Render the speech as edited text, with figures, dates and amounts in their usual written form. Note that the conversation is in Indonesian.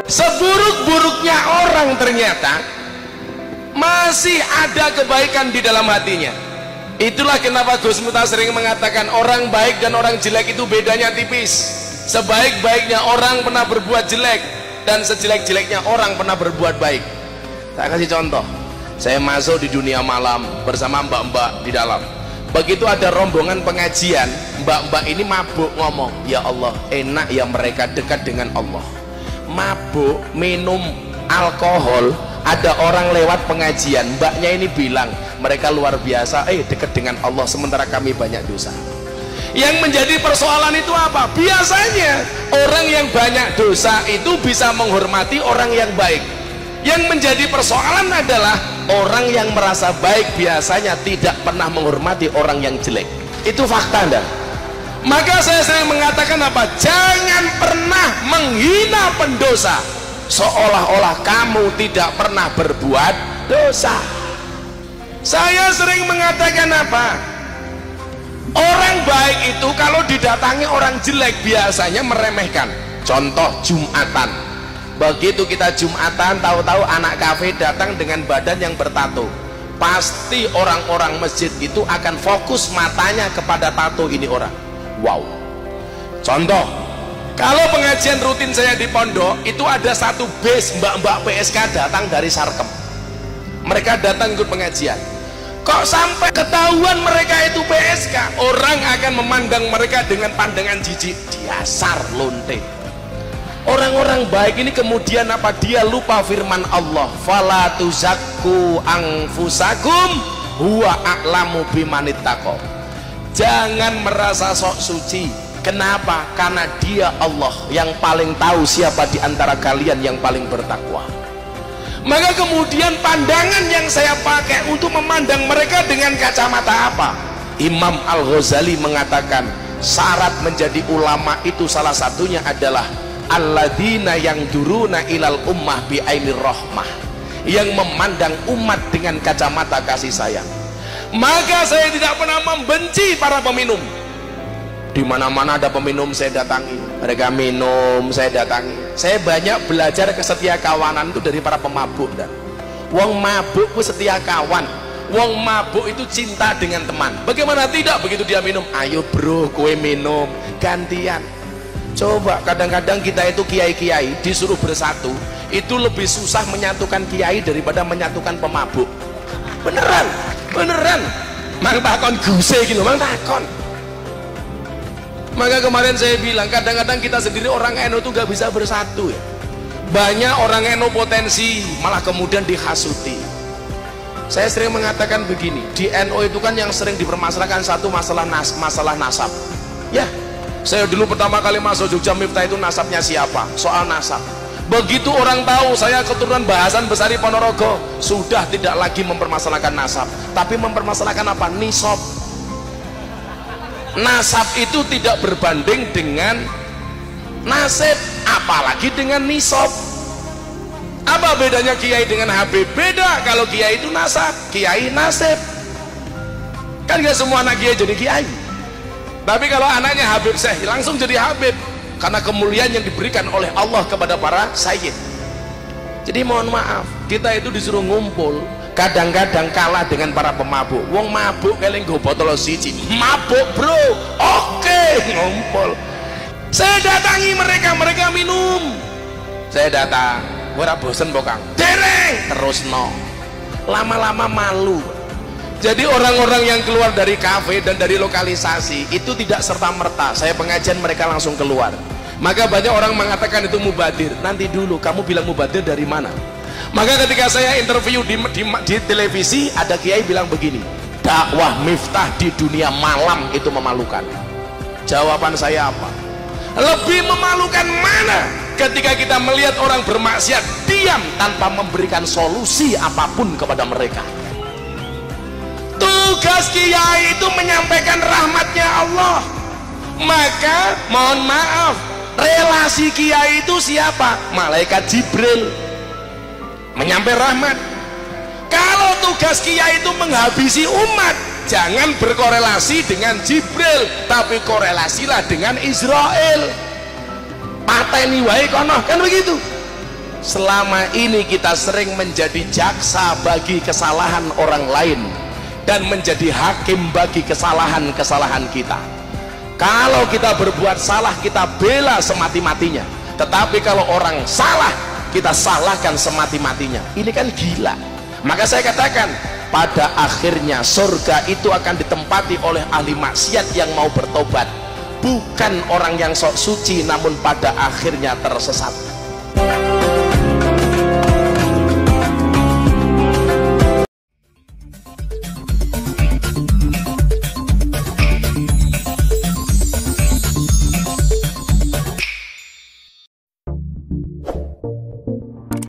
seburuk-buruknya orang ternyata masih ada kebaikan di dalam hatinya. Itulah kenapa Gus Miftah sering mengatakan orang baik dan orang jelek itu bedanya tipis. Sebaik-baiknya orang pernah berbuat jelek dan sejelek-jeleknya orang pernah berbuat baik. Saya kasih contoh, saya masuk di dunia malam bersama mbak-mbak di dalam. Begitu ada rombongan pengajian, mbak-mbak ini mabuk ngomong, ya Allah enak ya mereka dekat dengan Allah. Mabuk minum alkohol, ada orang lewat pengajian, mbaknya ini bilang mereka luar biasa dekat dengan Allah sementara kami banyak dosa. Yang menjadi persoalan itu apa? Biasanya orang yang banyak dosa itu bisa menghormati orang yang baik. Yang menjadi persoalan adalah orang yang merasa baik biasanya tidak pernah menghormati orang yang jelek. Itu fakta Anda. Maka saya sering mengatakan apa? Jangan pernah menghina pendosa seolah-olah kamu tidak pernah berbuat dosa. Saya sering mengatakan apa? Orang baik itu kalau didatangi orang jelek biasanya meremehkan. Contoh Jumatan. Begitu kita Jumatan, tahu-tahu anak kafe datang dengan badan yang bertato. Pasti orang-orang masjid itu akan fokus matanya kepada tato ini orang. Wow. Contoh, kalau pengajian rutin saya di pondok, itu ada satu base mbak-mbak PSK datang dari Sarkem. Mereka datang ikut pengajian. Kok sampai ketahuan mereka itu PSK, orang akan memandang mereka dengan pandangan jijik. Dasar lonte. Orang-orang baik ini kemudian apa? Dia lupa firman Allah, fala tuzakku anfusakum huwa a'lamu bimanittaqo. Jangan merasa sok suci. Kenapa? Karena dia Allah yang paling tahu siapa di antara kalian yang paling bertakwa. Maka kemudian pandangan yang saya pakai untuk memandang mereka dengan kacamata apa? Imam Al-Ghazali mengatakan syarat menjadi ulama itu salah satunya adalah alladzina yang duruna ilal ummah bi'ainir rahmah, yang memandang umat dengan kacamata kasih sayang. Maka saya tidak pernah membenci para peminum. Di mana-mana ada peminum saya datangi, mereka minum saya datangi. Saya banyak belajar kesetia kawanan itu dari para pemabuk. Dan wong mabuk itu setia kawan, wong mabuk itu cinta dengan teman. Bagaimana tidak begitu dia minum, ayo bro kue minum gantian. Coba kadang-kadang kita itu kiai-kiai disuruh bersatu itu lebih susah menyatukan kiai daripada menyatukan pemabuk. Beneran, beneran. Mang takon guse gitu, mang takon. Maka kemarin saya bilang kadang-kadang kita sendiri orang NU itu gak bisa bersatu ya. Banyak orang NU potensi malah kemudian dihasuti. Saya sering mengatakan begini, di NU itu kan yang sering dipermasalahkan satu masalah nasab. Ya. Saya dulu pertama kali masuk Jogja Miftah itu nasabnya siapa? Soal nasab. Begitu orang tahu saya keturunan Bahasan Besari Ponorogo, sudah tidak lagi mempermasalahkan nasab, tapi mempermasalahkan apa? Nisab. Nasab itu tidak berbanding dengan nasib, apalagi dengan nisab. Apa bedanya kiai dengan Habib? Beda. Kalau kiai itu nasab, kiai nasib. Kan gak semua anak kiai jadi kiai. Tapi kalau anaknya Habib Syekh langsung jadi Habib karena kemuliaan yang diberikan oleh Allah kepada para sayyid. Jadi mohon maaf, kita itu disuruh ngumpul, kadang-kadang kalah dengan para pemabuk. Wong mabuk keling go botol siji, mabuk bro, oke, ngumpul. Saya datangi mereka, mereka minum. Saya datang, ora bosen pokang, dereng terus no. Lama-lama malu. Jadi orang-orang yang keluar dari kafe dan dari lokalisasi itu tidak serta-merta saya pengajian mereka langsung keluar. Maka banyak orang mengatakan itu mubadir. Nanti dulu kamu bilang mubadir dari mana? Maka ketika saya interview di televisi, ada kiai bilang begini, dakwah Miftah di dunia malam itu memalukan. Jawaban saya apa? Lebih memalukan mana ketika kita melihat orang bermaksiat diam tanpa memberikan solusi apapun kepada mereka. Tugas kiai itu menyampaikan rahmatnya Allah. Maka mohon maaf, relasi kiai itu siapa? Malaikat Jibril menyampaikan rahmat. Kalau tugas kiai itu menghabisi umat, jangan berkorelasi dengan Jibril, tapi korelasilah dengan Israel. Pateni wae kono, kan begitu. selama ini kita sering menjadi jaksa bagi kesalahan orang lain dan menjadi hakim bagi kesalahan-kesalahan kita. Kalau kita berbuat salah, kita bela semati-matinya, tetapi kalau orang salah, kita salahkan semati-matinya. Ini kan gila. Maka saya katakan, pada akhirnya surga itu akan ditempati oleh ahli maksiat yang mau bertobat, bukan orang yang sok suci namun pada akhirnya tersesat.